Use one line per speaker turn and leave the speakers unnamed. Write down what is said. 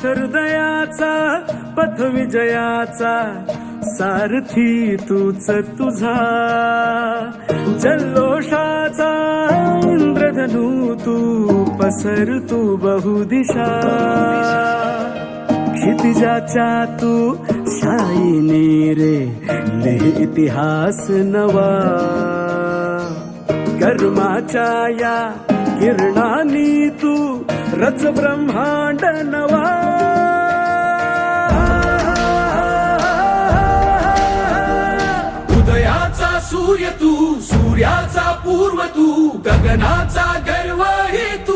हृदयाचा पथ विजयाचा सारथी तूच तुझा जल्लोषाचा इंद्रधनू तू पसर तू बहुदिशा क्षितिजाच्या तू शाईनी रे लिह इतिहास नवा कर्माच्या या किरणांनी तू रच ब्रह्मांड नवा
उदयाचा सूर्य तू सूर्याचा पूर्व तू गगनाचा गर्व ही तू